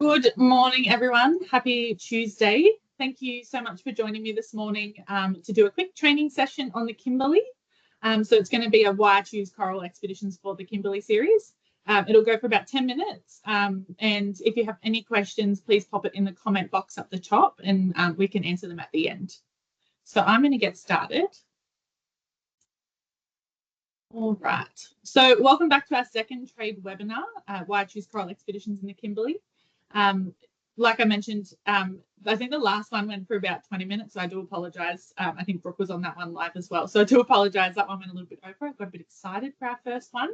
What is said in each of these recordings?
Good morning, everyone. Happy Tuesday. Thank you so much for joining me this morning to do a quick training session on the Kimberley. So it's going to be a Why I Choose Coral Expeditions for the Kimberley series. It'll go for about 10 minutes. And if you have any questions, please pop it in the comment box up the top and we can answer them at the end. So I'm going to get started. All right. So welcome back to our second trade webinar, Why I Choose Coral Expeditions in the Kimberley. Like I mentioned, I think the last one went for about 20 minutes, so I do apologise. I think Brooke was on that one live as well, so I do apologise. That one went a little bit over. I got a bit excited for our first one,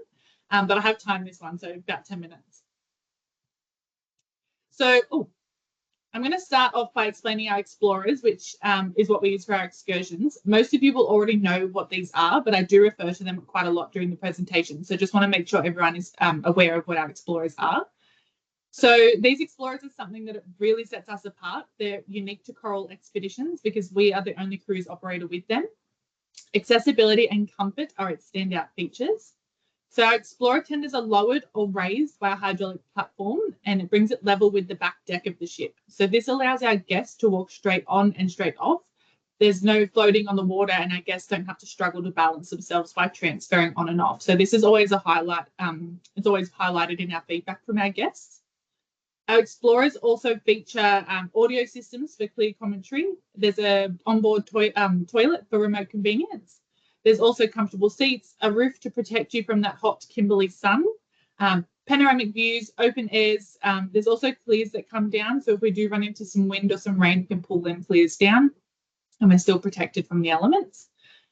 but I have timed this one, so about 10 minutes. So I'm going to start off by explaining our explorers, which is what we use for our excursions. Most of you will already know what these are, but I do refer to them quite a lot during the presentation, so just want to make sure everyone is aware of what our explorers are. So these explorers are something that really sets us apart. They're unique to Coral Expeditions because we are the only cruise operator with them. Accessibility and comfort are its standout features. So our explorer tenders are lowered or raised by a hydraulic platform, and it brings it level with the back deck of the ship. So this allows our guests to walk straight on and straight off. There's no floating on the water, and our guests don't have to struggle to balance themselves by transferring on and off. So this is always a highlight. It's always highlighted in our feedback from our guests. Our explorers also feature audio systems for clear commentary. There's an onboard toilet for remote convenience. There's also comfortable seats, a roof to protect you from that hot Kimberley sun, panoramic views, open airs. There's also clears that come down. So if we do run into some wind or some rain, we can pull them clears down and we're still protected from the elements.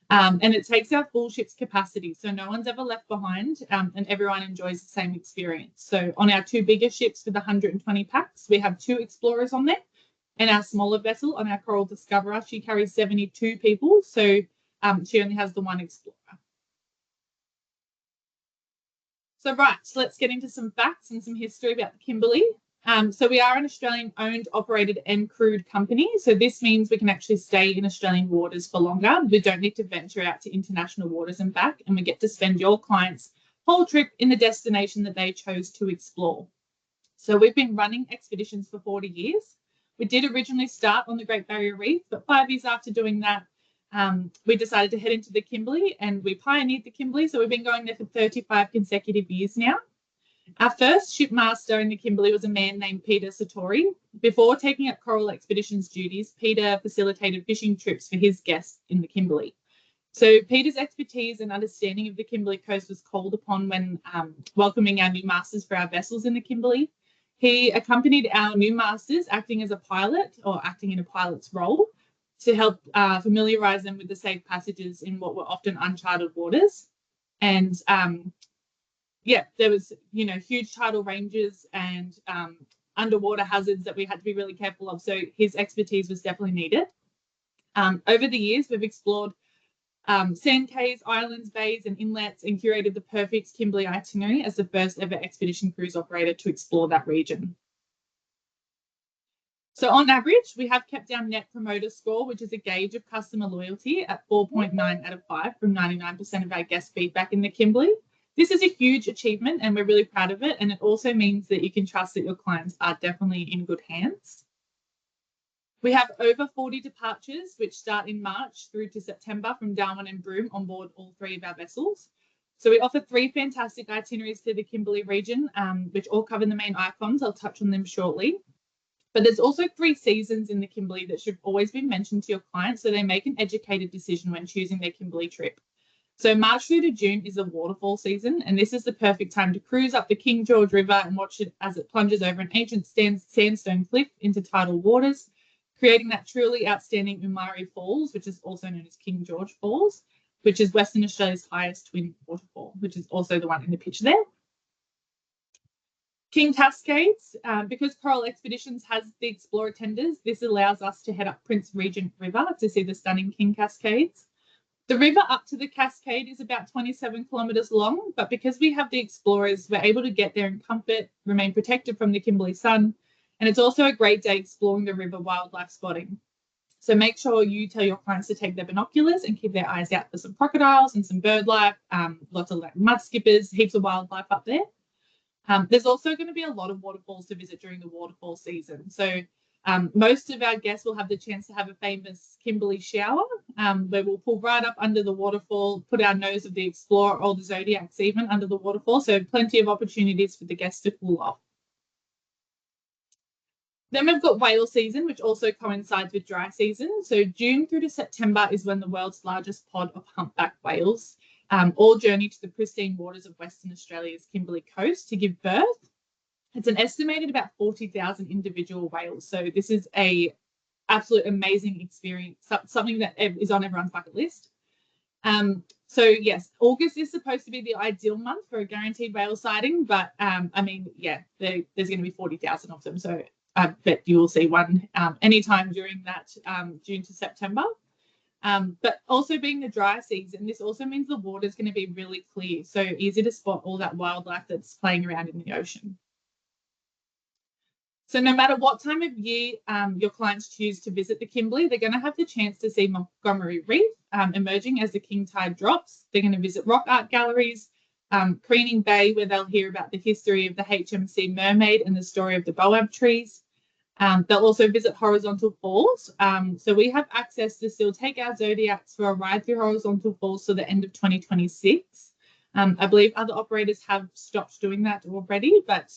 And it takes our full ship's capacity, so no one's ever left behind and everyone enjoys the same experience. So on our two bigger ships with 120 packs, we have 2 explorers on there, and our smaller vessel on our Coral Discoverer, she carries 72 people, so she only has the 1 explorer. So let's get into some facts and some history about the Kimberley. So we are an Australian owned, operated and crewed company. So this means we can actually stay in Australian waters for longer. We don't need to venture out to international waters and back, and we get to spend your clients' whole trip in the destination that they chose to explore. So we've been running expeditions for 40 years. We did originally start on the Great Barrier Reef, but 5 years after doing that, we decided to head into the Kimberley, and we pioneered the Kimberley. So we've been going there for 35 consecutive years now. Our first shipmaster in the Kimberley was a man named Peter Satori. Before taking up Coral Expeditions duties, Peter facilitated fishing trips for his guests in the Kimberley. So Peter's expertise and understanding of the Kimberley coast was called upon when welcoming our new masters for our vessels in the Kimberley. He accompanied our new masters acting as a pilot or acting in a pilot's role to help familiarise them with the safe passages in what were often uncharted waters. And there was, huge tidal ranges and underwater hazards that we had to be really careful of. So his expertise was definitely needed. Over the years, we've explored sand caves, islands, bays and inlets and curated the perfect Kimberley itinerary as the first ever expedition cruise operator to explore that region. So on average, we have kept our Net Promoter Score, which is a gauge of customer loyalty, at 4.9 out of 5 from 99% of our guest feedback in the Kimberley. This is a huge achievement and we're really proud of it. And it also means that you can trust that your clients are definitely in good hands. We have over 40 departures, which start in March through to September from Darwin and Broome on board all 3 of our vessels. So we offer 3 fantastic itineraries to the Kimberley region, which all cover the main icons. I'll touch on them shortly. But there's also 3 seasons in the Kimberley that should always be mentioned to your clients so they make an educated decision when choosing their Kimberley trip. So March through to June is the waterfall season, and this is the perfect time to cruise up the King George River and watch it as it plunges over an ancient sandstone cliff into tidal waters, creating that truly outstanding Umari Falls, which is also known as King George Falls, which is Western Australia's highest twin waterfall, which is also the one in the picture there. King Cascades, because Coral Expeditions has the Explorer tenders, this allows us to head up Prince Regent River to see the stunning King Cascades. The river up to the Cascade is about 27 kilometres long, but because we have the Explorers, we're able to get there in comfort, remain protected from the Kimberley sun, and it's also a great day exploring the river wildlife spotting. So make sure you tell your clients to take their binoculars and keep their eyes out for some crocodiles and some bird life, lots of mud skippers, heaps of wildlife up there. There's also going to be a lot of waterfalls to visit during the waterfall season. So most of our guests will have the chance to have a famous Kimberley shower, where we'll pull right up under the waterfall, put our nose of the Explorer or the Zodiacs even under the waterfall. So plenty of opportunities for the guests to cool off. Then we've got whale season, which also coincides with dry season. So June through to September is when the world's largest pod of humpback whales all journey to the pristine waters of Western Australia's Kimberley coast to give birth. It's an estimated about 40,000 individual whales. So this is a absolute amazing experience, something that is on everyone's bucket list. So yes, August is supposed to be the ideal month for a guaranteed whale sighting, but I mean, yeah, there's going to be 40,000 of them. So I bet you will see one anytime during that June to September. But also being the dry season, this also means the water is going to be really clear, so easy to spot all that wildlife that's playing around in the ocean. So no matter what time of year your clients choose to visit the Kimberley, they're going to have the chance to see Montgomery Reef emerging as the king tide drops. They're going to visit rock art galleries, Creening Bay, where they'll hear about the history of the HMC Mermaid and the story of the boab trees. They'll also visit horizontal falls. So we have access to still take our Zodiacs for a ride through horizontal falls to the end of 2026. I believe other operators have stopped doing that already, but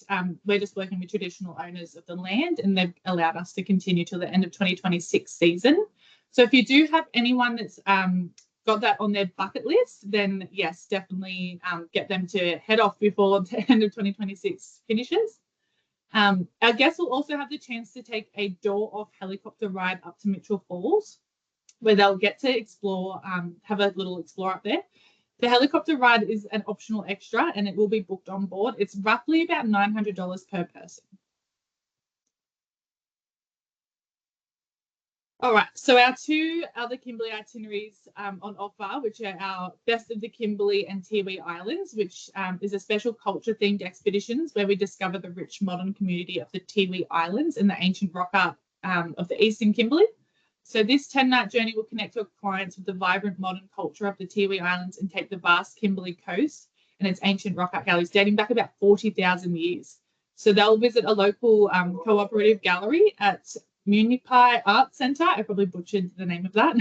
we're just working with traditional owners of the land, and they've allowed us to continue till the end of 2026 season. So if you do have anyone that's got that on their bucket list, then yes, definitely get them to head off before the end of 2026 finishes. Our guests will also have the chance to take a door-off helicopter ride up to Mitchell Falls, where they'll get to explore, have a little explore up there. The helicopter ride is an optional extra, and it will be booked on board. It's roughly about $900 per person. All right, so our two other Kimberley itineraries on offer, which are our Best of the Kimberley and Tiwi Islands, which is a special culture-themed expeditions where we discover the rich modern community of the Tiwi Islands and the ancient rock art of the Eastern Kimberley. So this 10-night journey will connect your clients with the vibrant modern culture of the Tiwi Islands and take the vast Kimberley coast and its ancient rock art galleries dating back about 40,000 years. So they'll visit a local cooperative gallery at Munipi Art Centre, I probably butchered the name of that,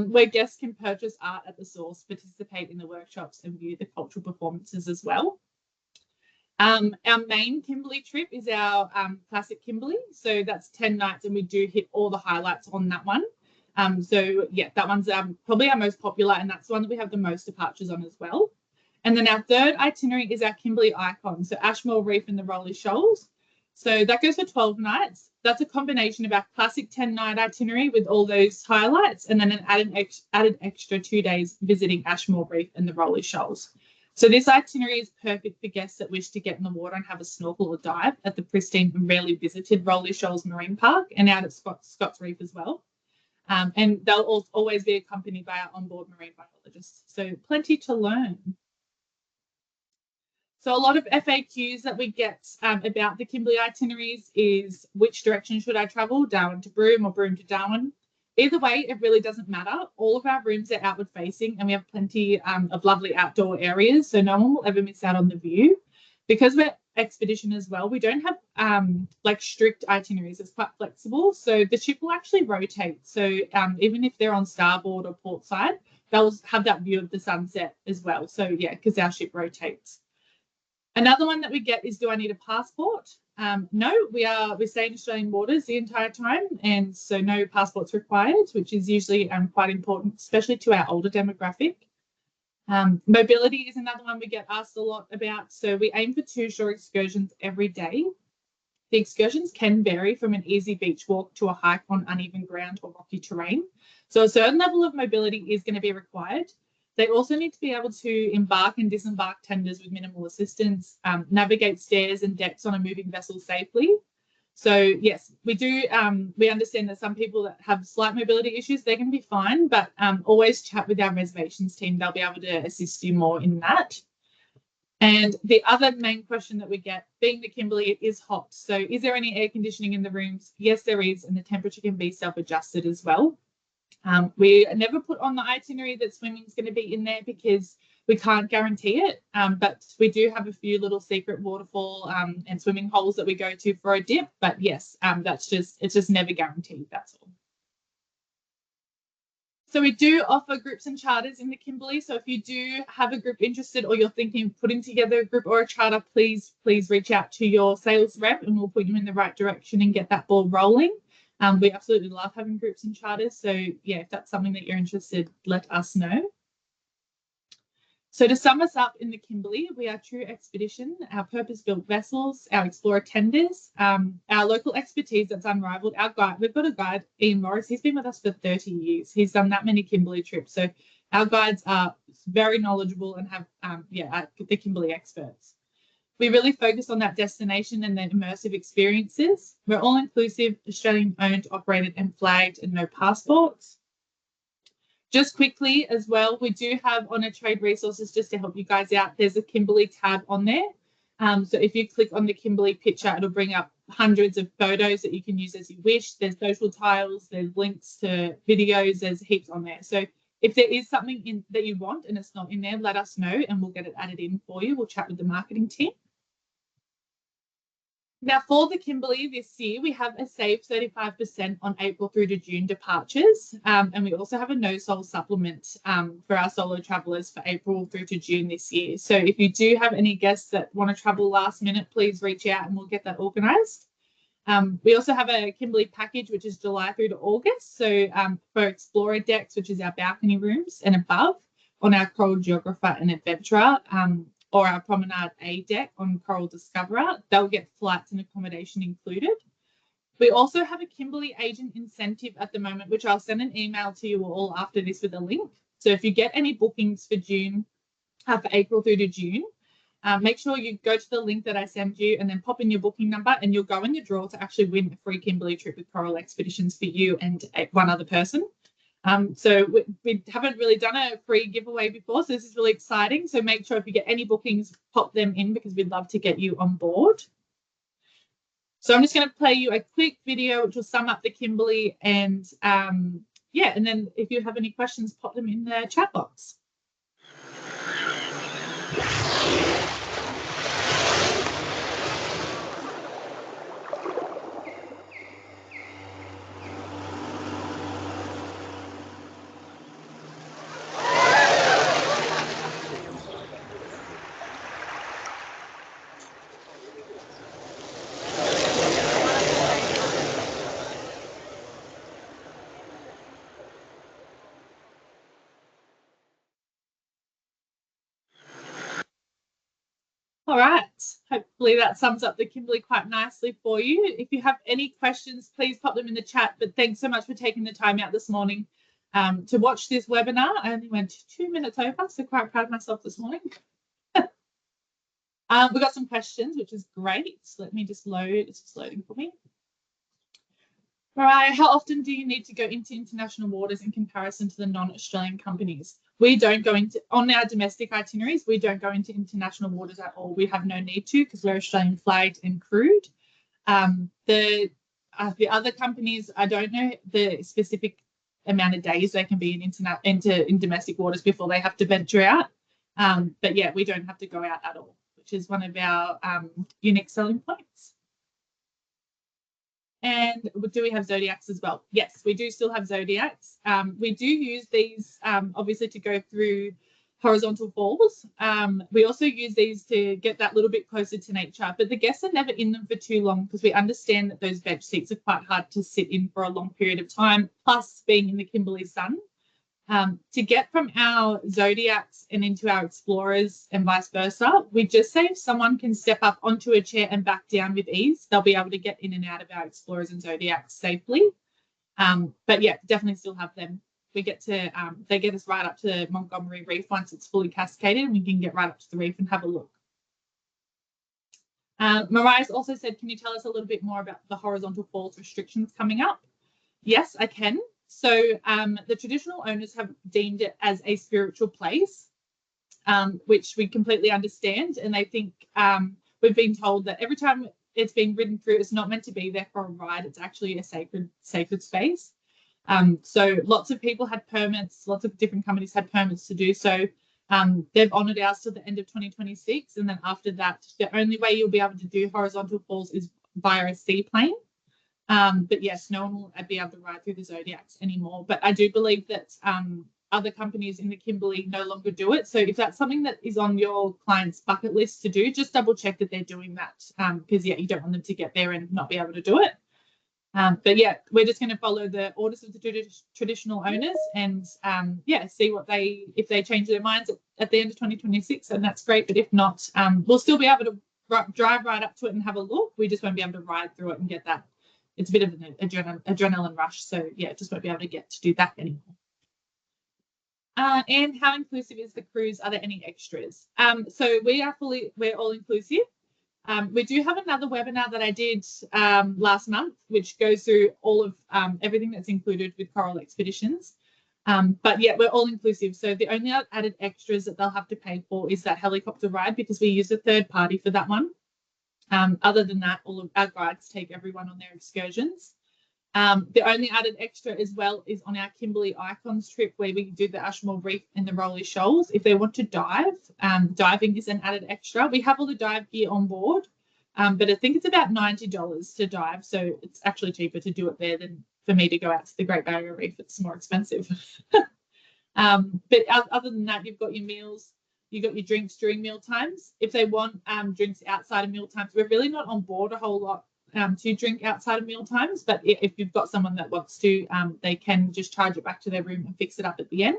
where guests can purchase art at the source, participate in the workshops and view the cultural performances as well. Our main Kimberley trip is our classic Kimberley. So that's 10 nights and we do hit all the highlights on that one. So yeah, that one's probably our most popular, and that's the one that we have the most departures on as well. And then our third itinerary is our Kimberley Icon, so Ashmore Reef and the Rolly Shoals. So that goes for 12 nights. That's a combination of our classic 10-night itinerary with all those highlights, and then an added extra 2 days visiting Ashmore Reef and the Rolly Shoals. So this itinerary is perfect for guests that wish to get in the water and have a snorkel or dive at the pristine and rarely visited Rolly Shoals Marine Park and out at Scott's Reef as well. And they'll always be accompanied by our onboard marine biologists. So plenty to learn. So a lot of FAQs that we get about the Kimberley itineraries is which direction should I travel, Darwin to Broome or Broome to Darwin? Either way, it really doesn't matter. All of our rooms are outward facing and we have plenty of lovely outdoor areas, so no one will ever miss out on the view. Because we're expedition as well, we don't have like strict itineraries. It's quite flexible. So the ship will actually rotate. So even if they're on starboard or port side, they'll have that view of the sunset as well. So yeah, because our ship rotates. Another one that we get is, do I need a passport? No, we stay in Australian waters the entire time, and so no passports required, which is usually quite important, especially to our older demographic. Mobility is another one we get asked a lot about. So we aim for 2 shore excursions every day. The excursions can vary from an easy beach walk to a hike on uneven ground or rocky terrain. So a certain level of mobility is going to be required. They also need to be able to embark and disembark tenders with minimal assistance, navigate stairs and decks on a moving vessel safely. So yes, we do. We understand that some people that have slight mobility issues, they can be fine, but always chat with our reservations team. They'll be able to assist you more in that. And the other main question that we get, being the Kimberley, it is hot. So is there any air conditioning in the rooms? Yes, there is, and the temperature can be self-adjusted as well. We never put on the itinerary that swimming is going to be in there because We can't guarantee it, but we do have a few little secret waterfall and swimming holes that we go to for a dip. But yes, it's just never guaranteed. That's all. So we do offer groups and charters in the Kimberley. So if you do have a group interested or you're thinking of putting together a group or a charter, please reach out to your sales rep and we'll put you in the right direction and get that ball rolling. We absolutely love having groups and charters. So yeah, if that's something that you're interested, let us know. So to sum us up in the Kimberley, we are True Expedition, our purpose-built vessels, our explorer tenders, our local expertise that's unrivaled. Our guide, we've got a guide, Ian Morris. He's been with us for 30 years. He's done that many Kimberley trips. So our guides are very knowledgeable and have, the Kimberley experts. We really focus on that destination and then immersive experiences. We're all inclusive, Australian owned, operated and flagged and no passports. Just quickly as well, we do have on our trade resources just to help you guys out. There's a Kimberley tab on there. So if you click on the Kimberley picture, it'll bring up hundreds of photos that you can use as you wish. There's social tiles, there's links to videos, there's heaps on there. So if there is something that you want and it's not in there, let us know and we'll get it added in for you. We'll chat with the marketing team. Now, for the Kimberley this year, we have a save 35% on April through to June departures. And we also have a no-sol supplement for our solo travellers for April through to June this year. So if you do have any guests that want to travel last minute, please reach out and we'll get that organised. We also have a Kimberley package, which is July through to August. So for Explorer decks, which is our balcony rooms and above on our Coral Geographer and Adventurer, or our Promenade A deck on Coral Discoverer, they'll get flights and accommodation included. We also have a Kimberley agent incentive at the moment, which I'll send an email to you all after this with a link. So if you get any bookings for June, for April through to June, make sure you go to the link that I send you and then pop in your booking number and you'll go in your draw to actually win a free Kimberley trip with Coral Expeditions for you and one other person. So we haven't really done a free giveaway before, so this is really exciting. So make sure if you get any bookings, pop them in because we'd love to get you on board. So I'm just going to play you a quick video which will sum up the Kimberley and and then if you have any questions, pop them in the chat box. All right, hopefully that sums up the Kimberley quite nicely for you. If you have any questions, please pop them in the chat. But thanks so much for taking the time out this morning to watch this webinar. I only went 2 minutes over, so quite proud of myself this morning. We've got some questions, which is great. So let me just load. It's just loading for me. All right, how often do you need to go into international waters in comparison to the non-Australian companies? We don't go into, on our domestic itineraries, we don't go into international waters at all. We have no need to because we're Australian flagged and crewed. The other companies, I don't know the specific amount of days they can be in domestic waters before they have to venture out. But yeah, we don't have to go out at all, which is one of our unique selling points. And do we have Zodiacs as well? Yes, we do still have Zodiacs. We do use these obviously to go through horizontal falls. We also use these to get that little bit closer to nature, but the guests are never in them for too long because we understand that those bench seats are quite hard to sit in for a long period of time, plus being in the Kimberley sun. To get from our Zodiacs and into our Explorers and vice versa, we just say if someone can step up onto a chair and back down with ease, they'll be able to get in and out of our Explorers and Zodiacs safely. But yeah, definitely still have them. We get to, they get us right up to Montgomery Reef once it's fully cascaded and we can get right up to the reef and have a look. Mariah's also said, can you tell us a little bit more about the horizontal falls restrictions coming up? Yes, I can. So the traditional owners have deemed it as a spiritual place, which we completely understand. And they think we've been told that every time it's been ridden through, it's not meant to be there for a ride. It's actually a sacred space. So lots of people had permits. Lots of different companies had permits to do so. They've honoured ours till the end of 2026, and then after that, the only way you'll be able to do horizontal falls is via a seaplane. But yes, no one will be able to ride through the Zodiacs anymore. But I do believe that other companies in the Kimberley no longer do it. So if that's something that is on your client's bucket list to do, just double check that they're doing that, because yeah, you don't want them to get there and not be able to do it. But yeah, we're just going to follow the orders of the traditional owners and yeah, see what if they change their minds at the end of 2026, and that's great. But if not, we'll still be able to drive right up to it and have a look. We just won't be able to ride through it and get that. It's a bit of an adrenaline rush. So yeah, just won't be able to get to do that anymore. And how inclusive is the cruise? Are there any extras? So we're all inclusive. We do have another webinar that I did last month, which goes through all of everything that's included with Coral Expeditions. But yeah, we're all inclusive. So the only added extras that they'll have to pay for is that helicopter ride, because we use a third party for that one. Other than that, all of our guides take everyone on their excursions. The only added extra as well is on our Kimberley Icons trip, where we do the Ashmore Reef and the Rolly Shoals. If they want to dive, diving is an added extra. We have all the dive gear on board, but I think it's about $90 to dive. So it's actually cheaper to do it there than for me to go out to the Great Barrier Reef. It's more expensive. But other than that, you've got your meals. You've got your drinks during meal times. If they want drinks outside of meal times, we're really not on board a whole lot to drink outside of meal times, but if you've got someone that wants to, they can just charge it back to their room and fix it up at the end.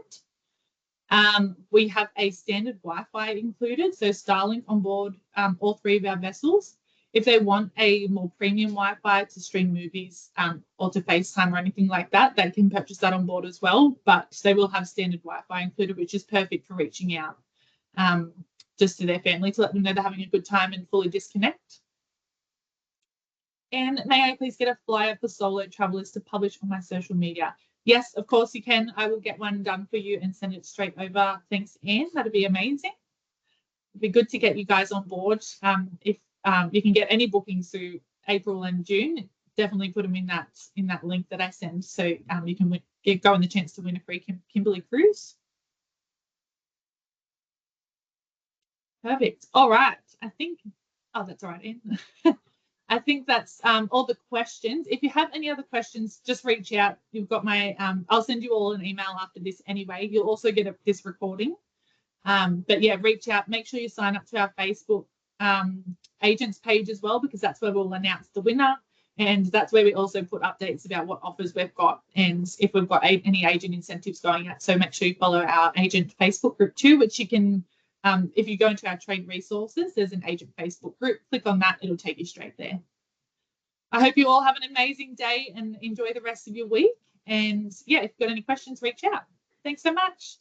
We have a standard Wi-Fi included, so Starlink on board all three of our vessels. If they want a more premium Wi-Fi to stream movies or to FaceTime or anything like that, they can purchase that on board as well, but they will have standard Wi-Fi included, which is perfect for reaching out just to their family to let them know they're having a good time and fully disconnect. And may I please get a flyer for solo travelers to publish on my social media? Yes, of course you can. I will get one done for you and send it straight over. Thanks, Anne. That'd be amazing. It'd be good to get you guys on board. If you can get any bookings through April and June, definitely put them in that link that I send, so you can go on the chance to win a free Kimberley cruise. Perfect. All right. I think. Oh, that's all right, Anne. I think that's all the questions. If you have any other questions, just reach out. You've got my, I'll send you all an email after this anyway. You'll also get this recording. But yeah, reach out. Make sure you sign up to our Facebook agents page as well, because that's where we'll announce the winner. And that's where we also put updates about what offers we've got and if we've got any agent incentives going out. So make sure you follow our agent Facebook group too, which you can, if you go into our trade resources, there's an agent Facebook group. Click on that, it'll take you straight there. I hope you all have an amazing day and enjoy the rest of your week. And yeah, if you've got any questions, reach out. Thanks so much.